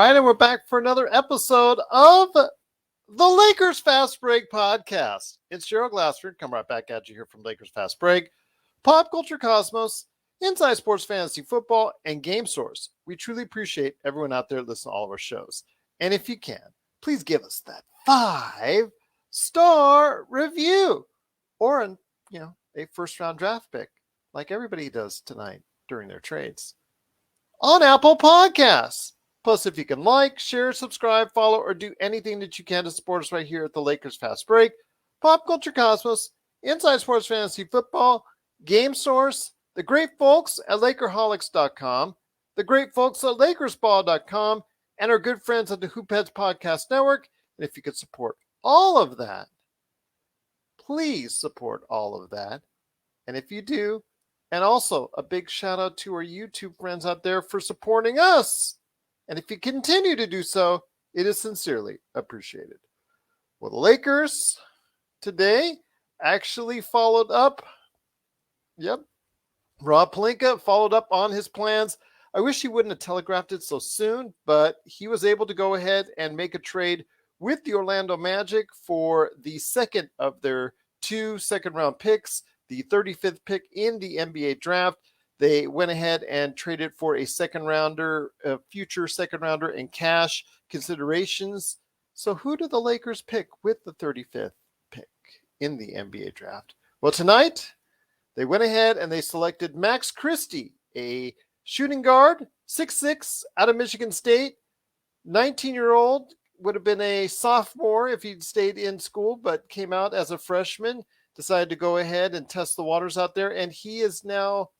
right, and we're back for another episode of the Lakers Fast Break podcast. It's Gerald Glassford, come right back at you here from Lakers Fast Break, Pop Culture Cosmos, Inside Sports Fantasy Football, and Game Source. We truly appreciate everyone out there listening to all of our shows. And if you can, please give us that 5-star review or a first-round draft pick, like everybody does tonight during their trades, on Apple Podcasts. Plus, if you can like, share, subscribe, follow, or do anything that you can to support us right here at the Lakers Fast Break, Pop Culture Cosmos, Inside Sports Fantasy Football, Game Source, the great folks at Lakerholics.com, the great folks at LakersBall.com, and our good friends at the Hoopheads Podcast Network. And if you could support all of that, please support all of that. And if you do, and also a big shout out to our YouTube friends out there for supporting us. And if you continue to do so, it is sincerely appreciated. Well, the Lakers today actually followed up. Yep. Rob Pelinka followed up on his plans. I wish he wouldn't have telegraphed it so soon, but he was able to go ahead and make a trade with the Orlando Magic for the second of their 2 second-round picks, the 35th pick in the NBA draft. They went ahead and traded for a second-rounder, a future second-rounder, and cash considerations. So who do the Lakers pick with the 35th pick in the NBA draft? Well, tonight, they went ahead and they selected Max Christie, a shooting guard, 6'6", out of Michigan State, 19-year-old, would have been a sophomore if he'd stayed in school, but came out as a freshman, decided to go ahead and test the waters out there, and he is now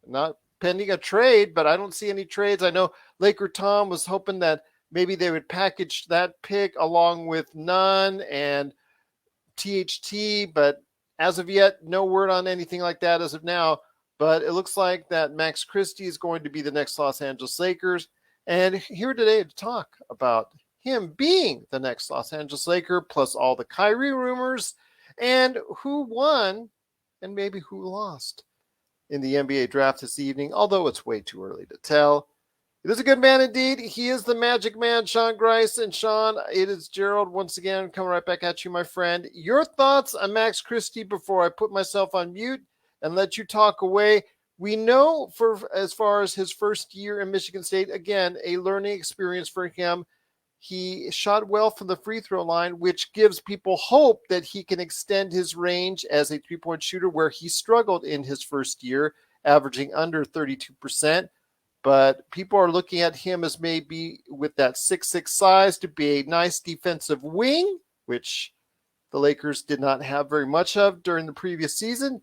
not pending a trade, but I don't see any trades. I know Laker Tom was hoping that maybe they would package that pick along with Nunn and THT, but as of yet, no word on anything like that as of now. But it looks like that Max Christie is going to be the next Los Angeles Lakers. And here today to talk about him being the next Los Angeles Laker, plus all the Kyrie rumors and who won and maybe who lost in the NBA draft this evening, although it's way too early to tell. It is a good man indeed. He is the Magic Man, Sean Grice. And Sean, it is Gerald once again coming right back at you, my friend. Your thoughts on Max Christie before I put myself on mute and let you talk away. We know for as far as his first year in Michigan State, again, a learning experience for him. He shot well from the free throw line, which gives people hope that he can extend his range as a three-point shooter, where he struggled in his first year, averaging under 32%. But people are looking at him as maybe with that 6'6" size to be a nice defensive wing, which the Lakers did not have very much of during the previous season.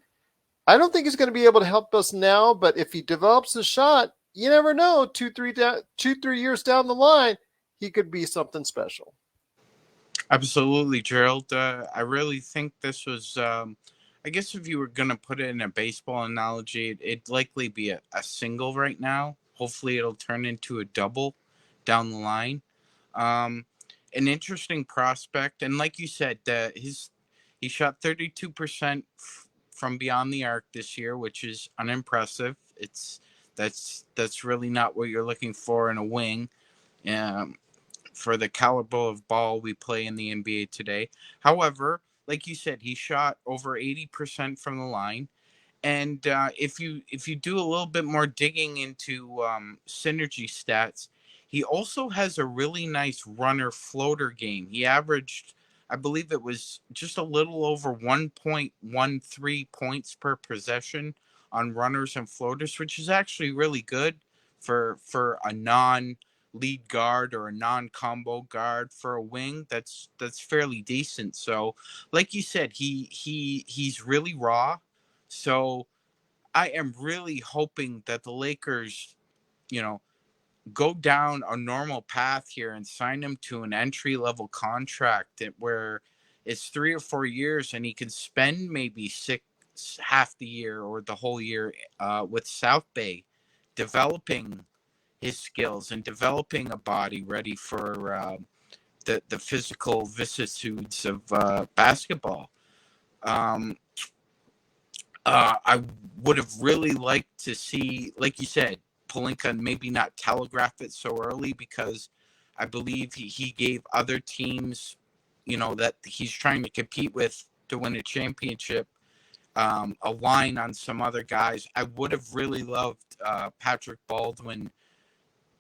I don't think he's going to be able to help us now, but if he develops a shot, you never know, 2-3 years down the line, he could be something special. Absolutely, Gerald. I really think this was, I guess if you were going to put it in a baseball analogy, it'd likely be a single right now. Hopefully it'll turn into a double down the line. An interesting prospect. And like you said, he shot 32% from beyond the arc this year, which is unimpressive. That's really not what you're looking for in a wing. For the caliber of ball we play in the NBA today. However, like you said, he shot over 80% from the line. And if you do a little bit more digging into synergy stats, he also has a really nice runner floater game. He averaged, I believe it was just a little over 1.13 points per possession on runners and floaters, which is actually really good for a non-lead guard or a non-combo guard for a wing. That's fairly decent. So, like you said, he's really raw. So I am really hoping that the Lakers, go down a normal path here and sign him to an entry-level contract where it's 3 or 4 years and he can spend maybe half the year or the whole year with South Bay, developing his skills and developing a body ready for the physical vicissitudes of basketball. I would have really liked to see, like you said, Pelinka maybe not telegraph it so early because I believe he gave other teams, that he's trying to compete with to win a championship, a line on some other guys. I would have really loved Patrick Baldwin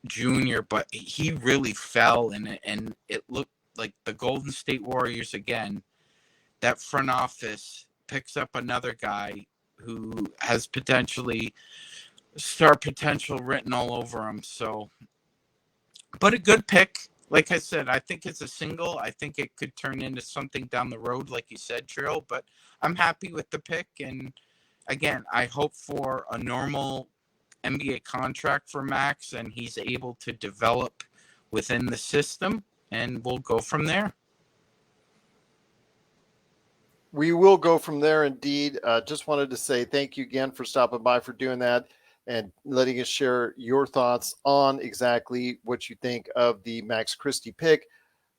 Jr., but he really fell in it, and it looked like the Golden State Warriors again. That front office picks up another guy who has star potential written all over him. So, but a good pick. Like I said, I think it's a single. I think it could turn into something down the road, like you said, Gerald. But I'm happy with the pick. And again, I hope for a normal NBA contract for Max, and he's able to develop within the system, and we'll go from there. We will go from there indeed. Just wanted to say thank you again for stopping by, for doing that, and letting us share your thoughts on exactly what you think of the Max Christie pick.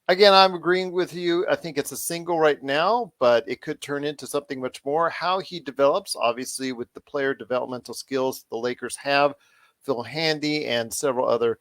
Again, I'm agreeing with you. I think it's a single right now, but it could turn into something much more. How he develops, obviously, with the player developmental skills the Lakers have, Phil Handy and several other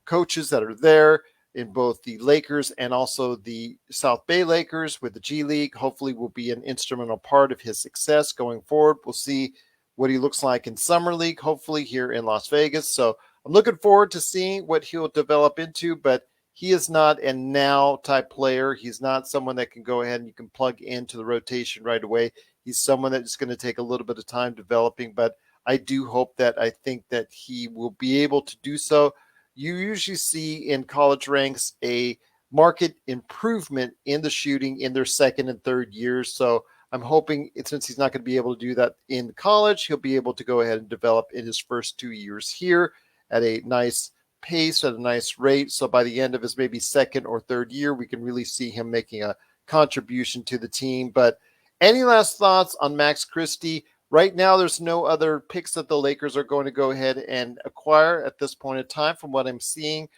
coaches that are there in both the Lakers and also the South Bay Lakers with the G League, hopefully will be an instrumental part of his success going forward. We'll see what he looks like in Summer League, hopefully here in Las Vegas. So I'm looking forward to seeing what he'll develop into, but he is not a now type player. He's not someone that can go ahead and you can plug into the rotation right away. He's someone that's going to take a little bit of time developing, but I do hope that I think that he will be able to do so. You usually see in college ranks a market improvement in the shooting in their second and third years. So I'm hoping, since he's not going to be able to do that in college, he'll be able to go ahead and develop in his first 2 years here at a nice pace, at a nice rate. So by the end of his maybe second or third year, we can really see him making a contribution to the team. But any last thoughts on Max Christie? Right now, there's no other picks that the Lakers are going to go ahead and acquire at this point in time, from what I'm seeing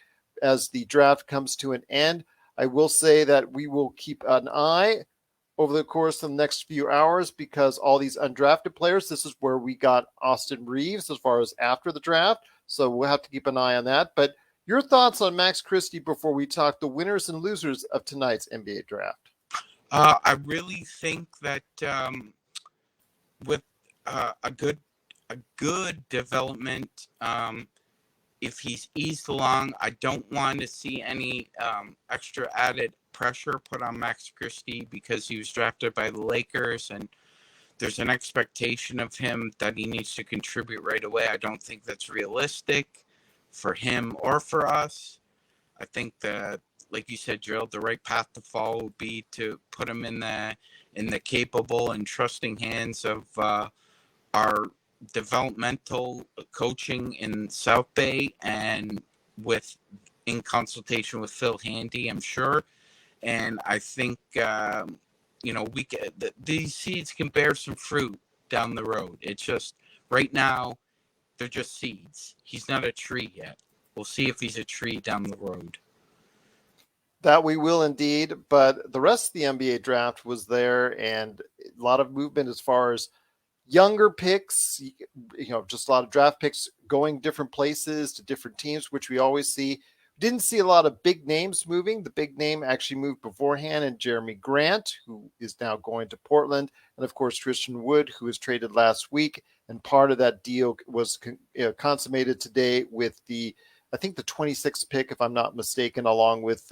as the draft comes to an end. I will say that we will keep an eye over the course of the next few hours, because all these undrafted players, this is where we got Austin Reeves as far as after the draft. So we'll have to keep an eye on that. But your thoughts on Max Christie before we talk the winners and losers of tonight's NBA draft? I really think that with a good development, if he's eased along, I don't want to see any extra added pressure put on Max Christie, because he was drafted by the Lakers and there's an expectation of him that he needs to contribute right away. I don't think that's realistic for him or for us. I think that, like you said, Gerald, the right path to follow would be to put him in the capable and trusting hands of our developmental coaching in South Bay, and in consultation with Phil Handy, I'm sure. And I think these seeds can bear some fruit down the road. It's just right now they're just seeds. He's not a tree yet. We'll see if he's a tree down the road. That we will indeed, but the rest of the NBA draft was there, and a lot of movement as far as younger picks, just a lot of draft picks going different places to different teams, which we always see. Didn't see a lot of big names moving. The big name actually moved beforehand, and Jeremy Grant, who is now going to Portland, and of course Christian Wood, who was traded last week. And part of that deal was consummated today with I think the 26th pick, if I'm not mistaken, along with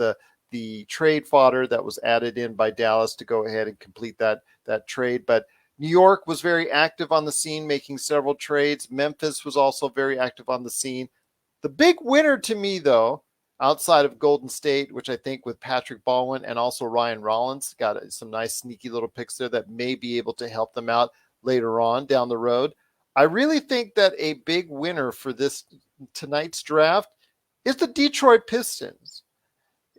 the trade fodder that was added in by Dallas to go ahead and complete that trade. But New York was very active on the scene, making several trades. Memphis was also very active on the scene. The big winner to me, though, outside of Golden State, which I think with Patrick Baldwin and also Ryan Rollins, got some nice sneaky little picks there that may be able to help them out later on down the road. I really think that a big winner for tonight's draft is the Detroit Pistons.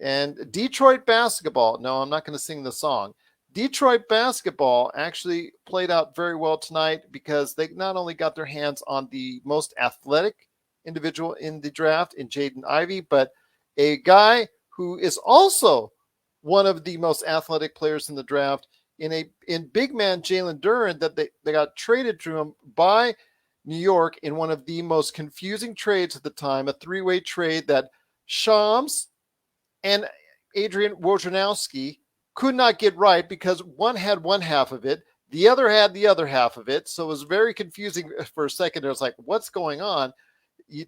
And Detroit basketball, no, I'm not going to sing the song. Detroit basketball actually played out very well tonight, because they not only got their hands on the most athletic individual in the draft in Jaden Ivey, but a guy who is also one of the most athletic players in the draft in big man Jalen Duren, that they got traded to him by New York in one of the most confusing trades at the time, a three-way trade that Shams and Adrian Wojnarowski could not get right because one had one half of it, the other had the other half of it. So it was very confusing for a second. It was like, what's going on? You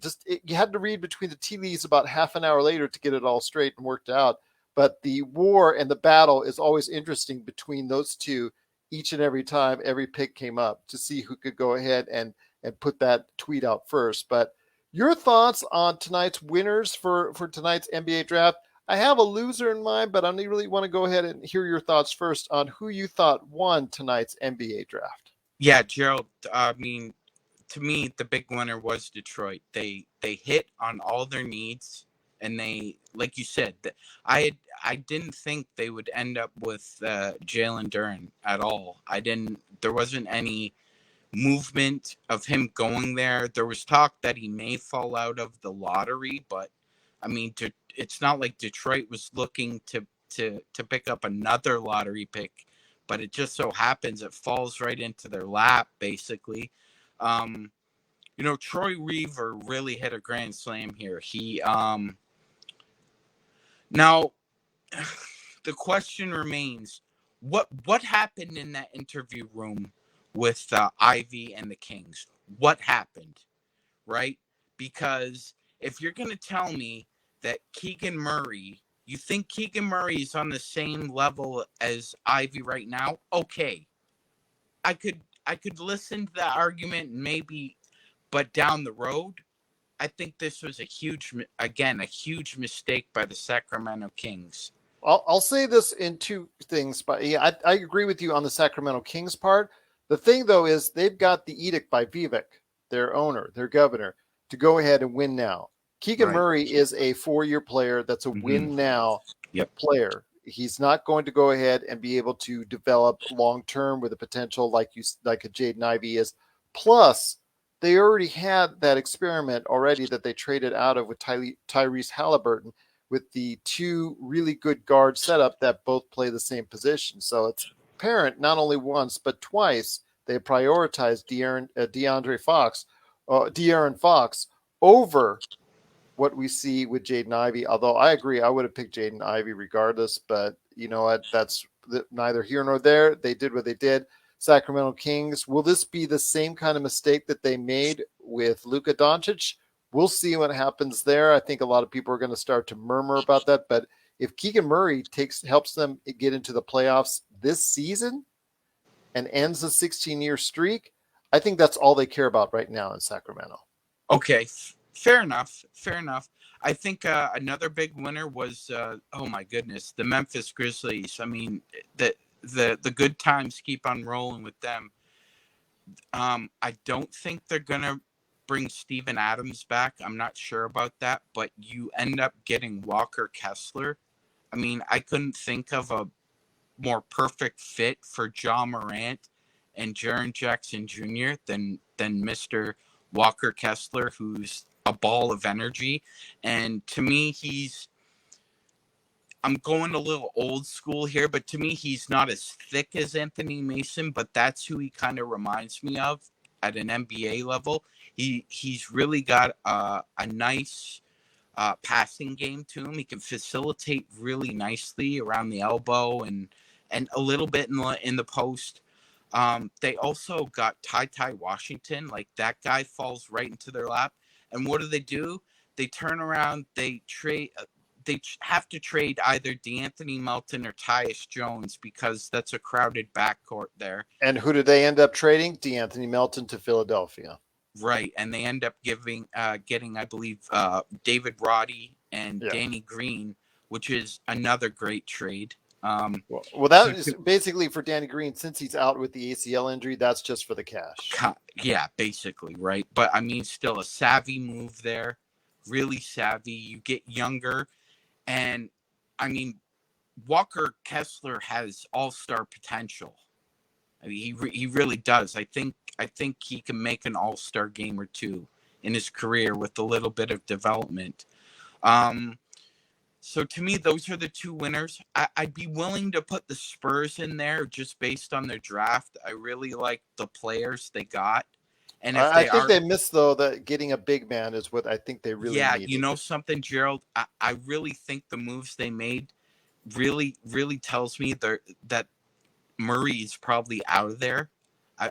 had to read between the tea leaves about half an hour later to get it all straight and worked out. But the war and the battle is always interesting between those two each and every time every pick came up to see who could go ahead and put that tweet out first. But your thoughts on tonight's winners for tonight's NBA draft? I have a loser in mind, but I really want to go ahead and hear your thoughts first on who you thought won tonight's NBA draft. Yeah, Gerald. I mean, to me, the big winner was Detroit. They hit on all their needs, and they, like you said, I didn't think they would end up with Jalen Duren at all. I didn't. There wasn't any movement of him going there. There was talk that he may fall out of the lottery, but I mean, it's not like Detroit was looking to pick up another lottery pick, but it just so happens it falls right into their lap, basically. Troy Weaver really hit a grand slam here. He now the question remains, what happened in that interview room with Ivy and the Kings? What happened, right? Because if you're going to tell me that you think Keegan Murray is on the same level as Ivy right now, okay. I could listen to that argument maybe, but down the road, I think this was a huge mistake by the Sacramento Kings. I'll say this in two things, but yeah, I agree with you on the Sacramento Kings part. The thing, though, is they've got the edict by Vivek, their owner, their governor, to go ahead and win now. Keegan Murray is a 4-year player that's a win now player. He's not going to go ahead and be able to develop long term with a potential like a Jaden Ivey is. Plus, they already had that experiment already that they traded out of with Tyrese Halliburton, with the two really good guard setup that both play the same position. So it's apparent not only once but twice they prioritized De'Aaron Fox over what we see with Jaden Ivey. Although I agree, I would have picked Jaden Ivey regardless. But you know what? That's neither here nor there. They did what they did. Sacramento Kings. Will this be the same kind of mistake that they made with Luka Doncic? We'll see what happens there. I think a lot of people are going to start to murmur about that. But if Keegan Murray helps them get into the playoffs this season and ends a 16-year streak, I think that's all they care about right now in Sacramento. Okay, fair enough. I think another big winner was, oh my goodness, the Memphis Grizzlies. I mean, the good times keep on rolling with them. I don't think they're going to bring Steven Adams back. I'm not sure about that, but you end up getting Walker Kessler. I mean, I couldn't think of a more perfect fit for Ja Morant and Jaren Jackson Jr. than Mr. Walker Kessler, who's a ball of energy. And to me, I'm going a little old school here, but to me, he's not as thick as Anthony Mason, but that's who he kind of reminds me of at an NBA level. He's really got a nice passing game to him. He can facilitate really nicely around the elbow and a little bit in the post. They also got Ty Washington. Like, that guy falls right into their lap. And what do? They turn around. They trade. They have to trade either DeAnthony Melton or Tyus Jones because that's a crowded backcourt there. And who did they end up trading? DeAnthony Melton to Philadelphia. Right, and they end up getting, I believe, David Roddy and Danny Green, which is another great trade. Well, that is basically for Danny Green, since he's out with the ACL injury. That's just for the cash. Yeah, basically, right. But I mean, still a savvy move there, really savvy. You get younger, and I mean, Walker Kessler has all-star potential. I mean, he really does. I think he can make an all-star game or two in his career with a little bit of development. So to me, those are the two winners. I'd be willing to put the Spurs in there just based on their draft. I really like the players they got. And if I they think are, they missed, though, that getting a big man is what I think they really yeah, you needed. know something, Gerald, I really think the moves they made really tells me that Murray is probably out of there.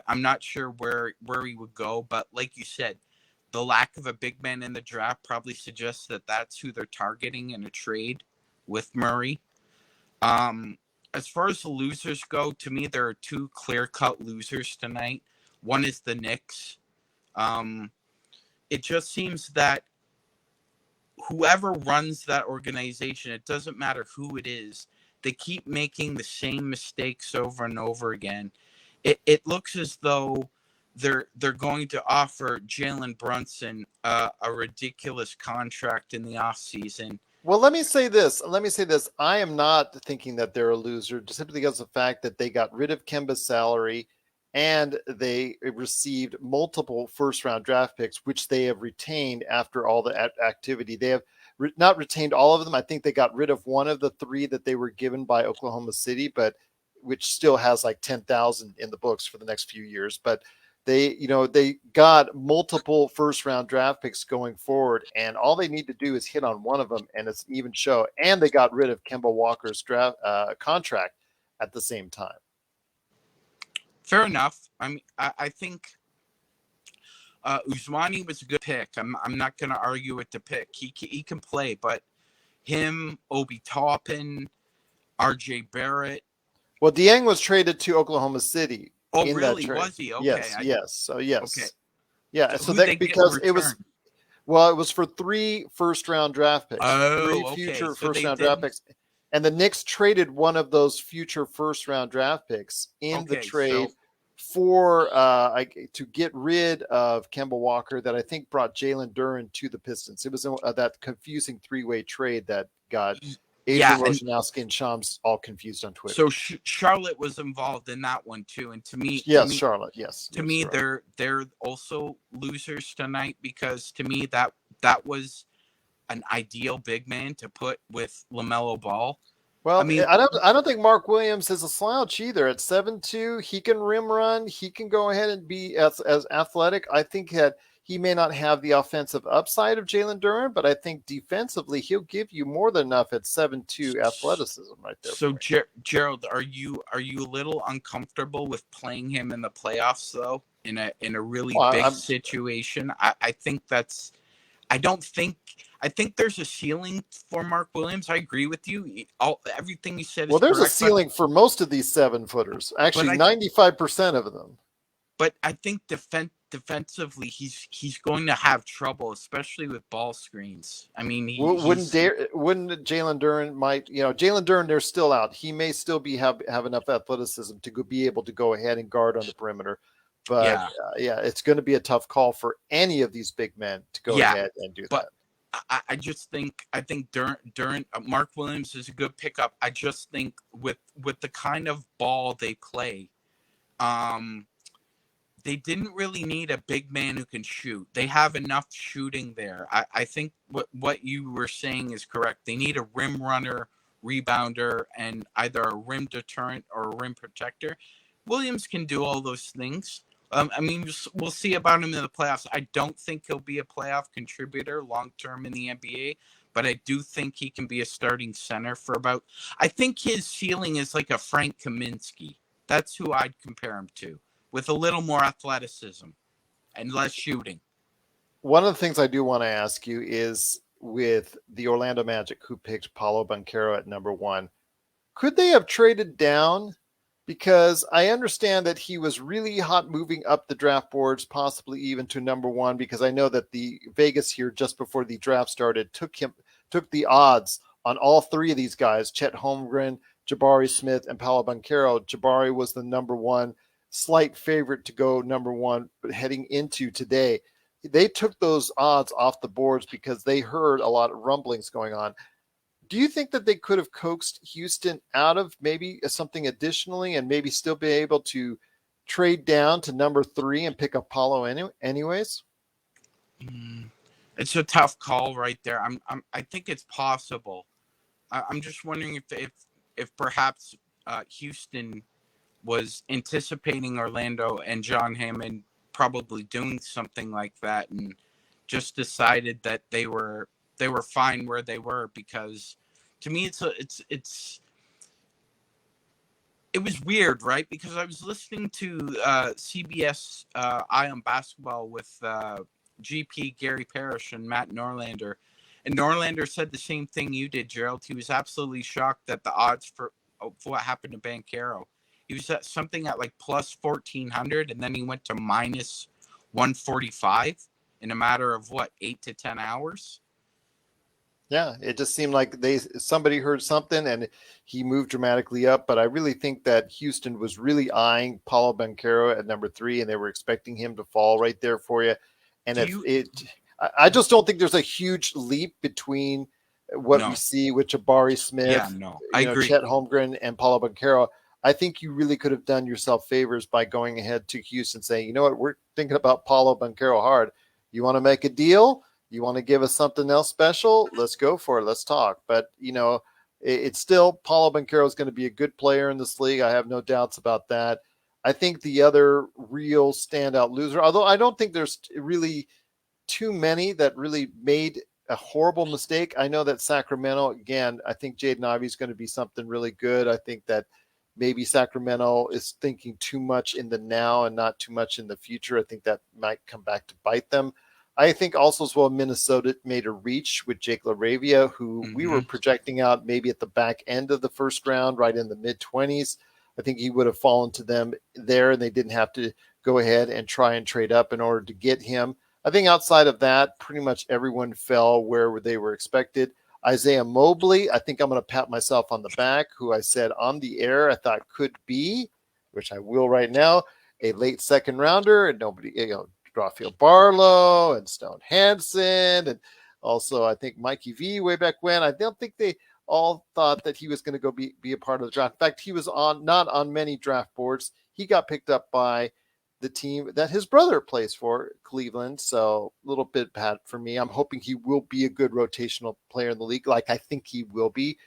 I'm not sure where he would go, but like you said, the lack of a big man in the draft probably suggests that that's who they're targeting in a trade with Murray. Um, as far as the losers go, to me there are two clear-cut losers tonight. One is the Knicks. Um, it just seems that whoever runs that organization, it doesn't matter who it is, they keep making the same mistakes over and over again. It looks as though they're going to offer Jalen Brunson a ridiculous contract in the offseason. Well, let me say this. I am not thinking that they're a loser simply because of the fact that they got rid of Kemba's salary and they received multiple first round draft picks, which they have retained after all the activity. They have not retained all of them. I think they got rid of one of the three that they were given by Oklahoma City, but which still has like 10,000 in the books for the next few years. But they got multiple first round draft picks going forward, and all they need to do is hit on one of them, and it's an even show. And they got rid of Kemba Walker's draft contract at the same time. Fair enough. I mean, I think Usmani was a good pick. I'm not going to argue with the pick. He can play, but him, Obi Toppin, R.J. Barrett. Well, Dieng was traded to Oklahoma City Oh, in that really? trade. Was he? Okay. Yes. So yes. Okay. Yeah. So So who that they get in because it was return? well, it was for 3 first round draft picks, Oh, 3 okay. future So first they round draft didn't. picks. And the Knicks traded one of those future first round draft picks in the Okay, trade so for to get rid of Kemba Walker that I think brought Jalen Duren to the Pistons. It was that confusing 3-way trade that got yeah, Adrian and Wojnarowski and Shams all confused on Twitter. so Charlotte was involved in that one too. And Yes, Charlotte. Yes, to yes, me, Charlotte. they're also losers tonight because to me that was an ideal big man to put with LaMelo Ball. I Well, mean, I don't think Mark Williams is a slouch either. At 7'2", he can rim run. He can go ahead and be as athletic. I think that he may not have the offensive upside of Jalen Duren, but I think defensively he'll give you more than enough at 7'2" athleticism right there so for you. Gerald, are you a little uncomfortable with playing him in the playoffs though? In a really Well, big situation, I think that's. I don't think. I think there's a ceiling for Mark Williams. I agree with you. Everything you said is there's a correct, ceiling for most of these 7-footers. but Actually, I 95% of them. but I think defensively he's going to have trouble, especially with ball screens. I mean, Wouldn't he's Jalen Duren Jalen Duren, they're still out. He may still have enough athleticism to be able to go ahead and guard on the perimeter, but yeah it's going to be a tough call for any of these big men to go yeah. ahead and do But that. I just think Duren Mark Williams is a good pickup. I just think with the kind of ball they play, um, they didn't really need a big man who can shoot. They have enough shooting there. I think what you were saying is correct. They need a rim runner, rebounder, and either a rim deterrent or a rim protector. Williams can do all those things. I mean, we'll see about him in the playoffs. I don't think he'll be a playoff contributor long term in the NBA, but I do think he can be a starting center for about. I think his ceiling is like a Frank Kaminsky. That's who I'd compare him to, with a little more athleticism and less shooting. One of the things I do want to ask you is with the Orlando Magic, who picked Paulo Banchero at number 1, could they have traded down? Because I understand that he was really hot moving up the draft boards, possibly even to number 1, because I know that the Vegas here just before the draft started took the odds on all 3 of these guys, Chet Holmgren, Jabari Smith, and Paulo Banchero. Jabari was the number 1 slight favorite to go number 1, but heading into today, they took those odds off the boards because they heard a lot of rumblings going on. Do you think that they could have coaxed Houston out of maybe something additionally and maybe still be able to trade down to number 3 and pick up Paulo anyways? It's a tough call right there. I think it's possible. I'm just wondering if perhaps Houston was anticipating Orlando and John Hammond probably doing something like that and just decided that they were fine where they were. Because to me it was weird, right? Because I was listening to CBS Eye on Basketball with GP Gary Parrish and Matt Norlander. And Norlander said the same thing you did, Gerald. He was absolutely shocked at the odds for what happened to Banchero. He was at something at like plus 1,400, and then he went to minus 145 in a matter of, what, 8 to 10 hours? Yeah, it just seemed like somebody heard something and he moved dramatically up. But I really think that Houston was really eyeing Paulo Banchero at number 3, and they were expecting him to fall right there for you. And I just don't think there's a huge leap between what we see with Jabari Smith, I agree. Chet Holmgren, and Paulo Banchero. I think you really could have done yourself favors by going ahead to Houston, saying, you know what, we're thinking about Paulo Banchero hard. You want to make a deal? You want to give us something else special? Let's go for it. Let's talk. But, it's still Paulo Banchero is going to be a good player in this league. I have no doubts about that. I think the other real standout loser, although I don't think there's really too many that really made a horrible mistake. I know that Sacramento, again, I think Jaden Ivey is going to be something really good. I think that maybe Sacramento is thinking too much in the now and not too much in the future. I think that might come back to bite them. I think also as well Minnesota made a reach with Jake LaRavia, who we were projecting out maybe at the back end of the first round, right in the mid-20s. I think he would have fallen to them there, and they didn't have to go ahead and try and trade up in order to get him. I think outside of that, pretty much everyone fell where they were expected. Isaiah Mobley, I think I'm going to pat myself on the back, who I said on the air I thought could be, which I will right now, a late second rounder, and nobody, Rafael Barlow and Stone Hansen, and also I think Mikey V way back when. I don't think they all thought that he was going to go be a part of the draft. In fact, he was not on many draft boards. He got picked up by the team that his brother plays for, Cleveland. So a little bit bad for me. I'm hoping he will be a good rotational player in the league, like I think he will be.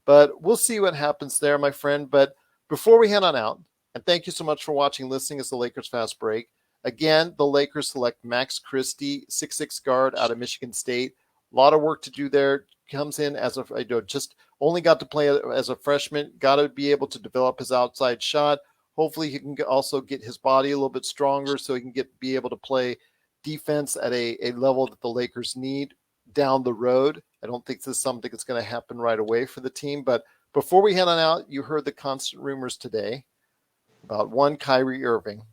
But we'll see what happens there, my friend. But before we head on out, and thank you so much for watching, listening. It's the Lakers Fast Break. Again, the Lakers select Max Christie, 6'6" guard out of Michigan State. A lot of work to do there. Comes in as just only got to play as a freshman. Got to be able to develop his outside shot. Hopefully, he can also get his body a little bit stronger so he can be able to play defense at a level that the Lakers need down the road. I don't think this is something that's going to happen right away for the team. But before we head on out, you heard the constant rumors today about one Kyrie Irving,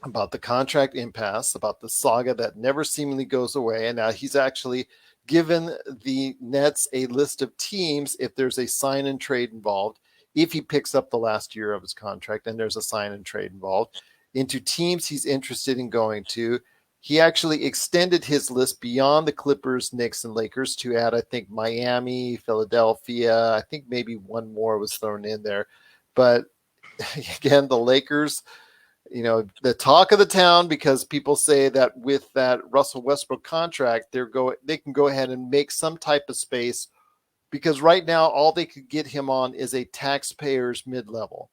about the contract impasse, about the saga that never seemingly goes away. And now he's actually given the Nets a list of teams if there's a sign and trade involved, if he picks up the last year of his contract and there's a sign and trade involved, into teams he's interested in going to. He actually extended his list beyond the Clippers, Knicks, and Lakers to add, I think, Miami, Philadelphia. I think maybe one more was thrown in there. But again, the Lakers, the talk of the town, because people say that with that Russell Westbrook contract, they can go ahead and make some type of space, because right now all they could get him on is a taxpayer's mid-level.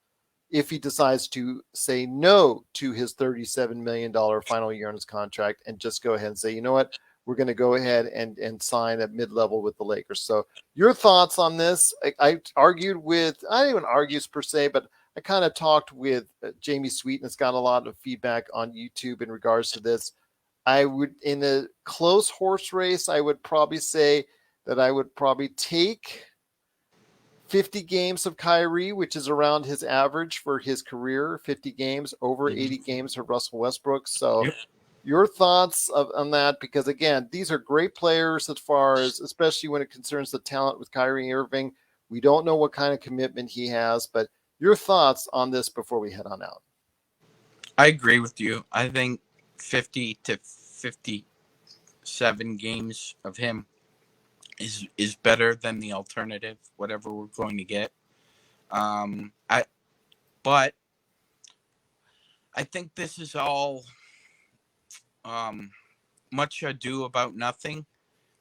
If he decides to say no to his $37 million final year on his contract and just go ahead and say, you know what, we're going to go ahead and sign at mid-level with the Lakers. So your thoughts on this? I argued with, I didn't even argue per se, but I kind of talked with Jamie Sweet, and it's got a lot of feedback on YouTube in regards to this. I would, in a close horse race, I would probably say that I would probably take 50 games of Kyrie, which is around his average for his career, 50 games, over 80 games of Russell Westbrook. So your thoughts on that, because again, these are great players as far as, especially when it concerns the talent with Kyrie Irving. We don't know what kind of commitment he has, but your thoughts on this before we head on out. I agree with you. I think 50 to 57 games of him is better than the alternative, whatever we're going to get. But I think this is all much ado about nothing,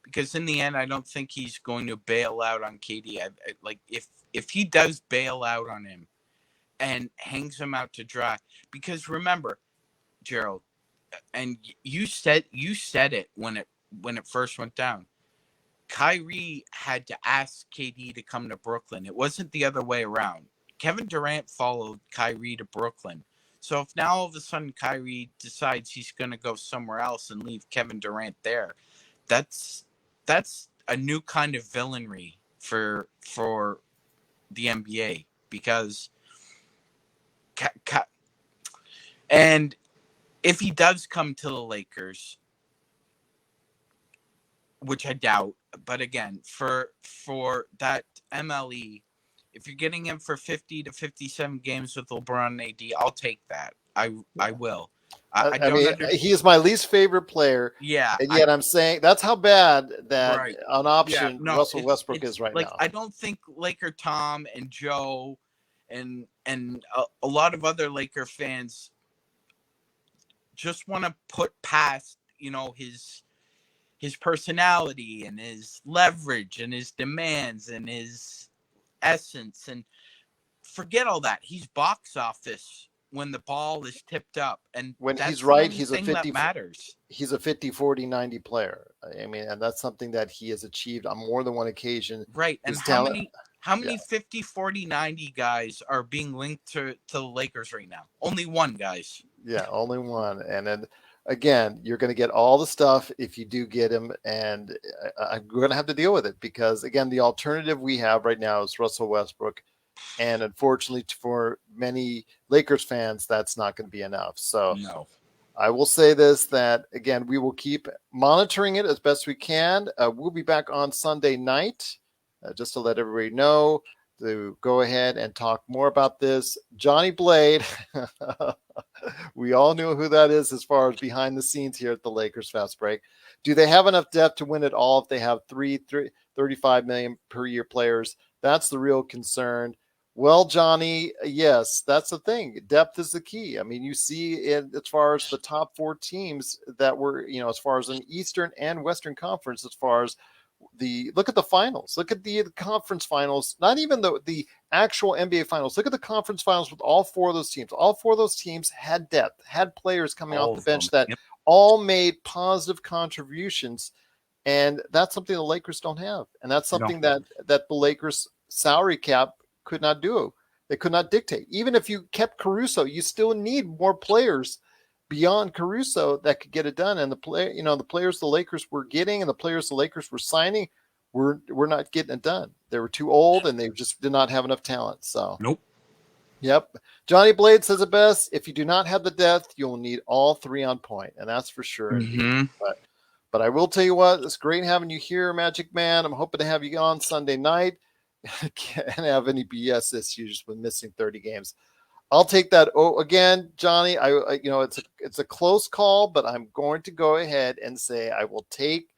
because in the end, I don't think he's going to bail out on KD. Like if he does bail out on him and hangs him out to dry, because remember, Gerald, and you said it when it first went down. Kyrie had to ask KD to come to Brooklyn. It wasn't the other way around. Kevin Durant followed Kyrie to Brooklyn. So if now all of a sudden Kyrie decides he's going to go somewhere else and leave Kevin Durant there, that's a new kind of villainy for the NBA, because and if he does come to the Lakers, which I doubt, but again, for that MLE, if you're getting him for 50 to 57 games with LeBron and AD, I'll take that. I will. I I don't mean, understand. he's my least favorite player. Yeah, And yet I'm saying that's how bad that right. an Yeah, option no, Russell Westbrook it's is right like now. I don't think Laker Tom and Joe and a lot of other Laker fans just want to put past, his personality and his leverage and his demands and his essence, and forget all that. He's box office when the ball is tipped up, and When he's that's the right, only thing that matters. he's a 50, 40, 90 player. I mean, and that's something that he has achieved on more than one occasion. Right. And His how talent, many yeah, 50, 40, 90 guys are being linked to the Lakers right now? Only one, guys. yeah, only one. And then again, you're going to get all the stuff if you do get him, and I'm going to have to deal with it because again, the alternative we have right now is Russell Westbrook, and unfortunately for many Lakers fans, that's not going to be enough. So No. I will say this, that again, we will keep monitoring it as best we can. We'll be back on Sunday night, just to let everybody know, to go ahead and talk more about this. Johnny Blade, we all knew who that is as far as behind the scenes here at the Lakers Fast Break. Do they have enough depth to win it all if they have 35 million per year players? That's the real concern. Well, Johnny, yes, that's the thing. Depth is the key. I mean, you see it as far as the top four teams that were, as far as an Eastern and Western Conference, as far as look at the finals, look at the conference finals, not even the actual NBA finals. Look at the conference finals with all four of those teams. All four of those teams had depth, had players coming All off the of bench them. that Yep. all made positive contributions. And that's something the Lakers don't have. And that's They don't. something that the Lakers salary cap could not do. They could not dictate. Even if you kept Caruso, you still need more players beyond Caruso that could get it done. And the players the Lakers were getting and the players the Lakers were signing were not getting it done. They were too old and they just did not have enough talent. So Nope. Yep. Johnny Blade says it best. If you do not have the depth, you'll need all three on point, and that's for sure. Mm-hmm. But I will tell you what, it's great having you here, Magic Man. I'm hoping to have you on Sunday night. Can't have any BS issues with missing 30 games. I'll take that. Oh, again, Johnny, it's a close call, but I'm going to go ahead and say I will take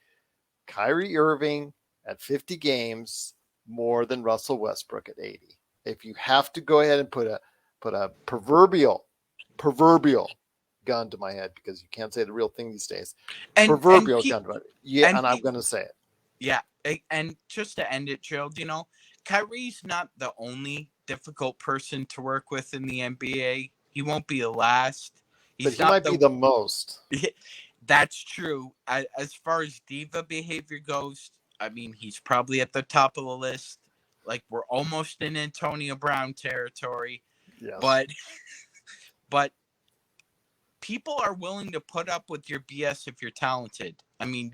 Kyrie Irving at 50 games more than Russell Westbrook at 80. If you have to go ahead and put a proverbial gun to my head, because you can't say the real thing these days. Proverbial gun to my head. Yeah, and I'm going to say it. Yeah, and just to end it, Gerald, Kyrie's not the only difficult person to work with in the NBA. He won't be the last. But he might be the most. That's true. As far as diva behavior goes, I mean, he's probably at the top of the list. Like, we're almost in Antonio Brown territory. Yes. But people are willing to put up with your BS if you're talented. I mean,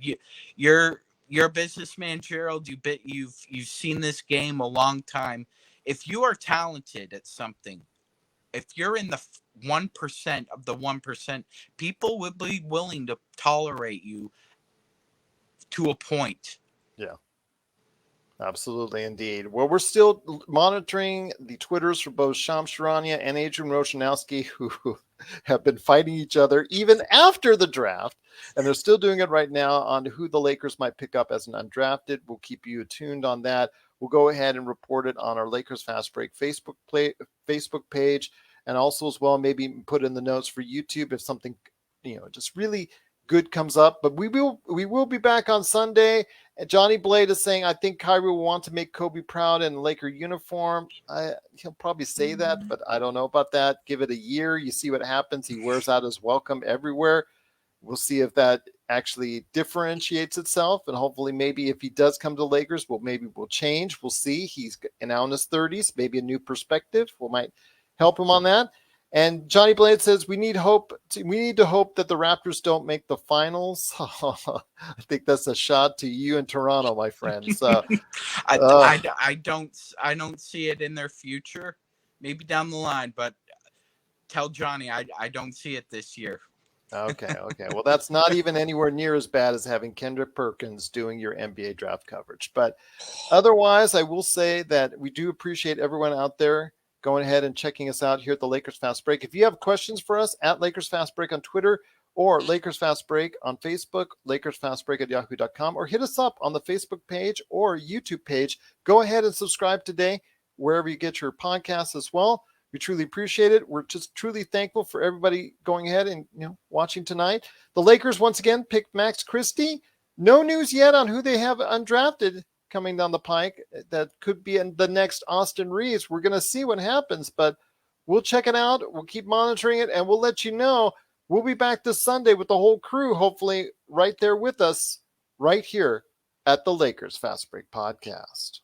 you're a businessman, Gerald. You've seen this game a long time. If you are talented at something, if you're in the 1% of the 1%, people will be willing to tolerate you to a point. Yeah. Absolutely, indeed. Well, we're still monitoring the Twitters for both Shams Charania and Adrian Roshanowski, who have been fighting each other even after the draft, and they're still doing it right now on who the Lakers might pick up as an undrafted. We'll keep you attuned on that. We'll go ahead and report it on our Lakers Fast Break Facebook page, and also as well maybe put in the notes for YouTube if something just really good comes up. But we will be back on Sunday. And Johnny Blade is saying, I think Kyrie will want to make Kobe proud in a Laker uniform. He'll probably say that, but I don't know about that. Give it a year. You see what happens. He wears out his welcome everywhere. We'll see if that actually differentiates itself, and hopefully maybe if he does come to Lakers, we'll change. We'll see. He's now in his 30s, maybe a new perspective. We might help him on that. And Johnny Blade says we need to hope that the Raptors don't make the finals. I think that's a shot to you in Toronto, my friend. So I don't see it in their future. Maybe down the line, but tell Johnny I don't see it this year. Okay. Well, that's not even anywhere near as bad as having Kendrick Perkins doing your NBA draft coverage. But otherwise, I will say that we do appreciate everyone out there going ahead and checking us out here at the Lakers Fast Break. If you have questions for us, at Lakers Fast Break on Twitter or Lakers Fast Break on Facebook, LakersFastBreak@yahoo.com, or hit us up on the Facebook page or YouTube page. Go ahead and subscribe today wherever you get your podcasts as well. We truly appreciate it. We're just truly thankful for everybody going ahead and watching tonight. The Lakers once again picked Max Christie. No news yet on who they have undrafted coming down the pike. That could be in the next Austin Reeves. We're going to see what happens, but we'll check it out. We'll keep monitoring it, and we'll let you know. We'll be back this Sunday with the whole crew, hopefully right there with us, right here at the Lakers Fast Break Podcast.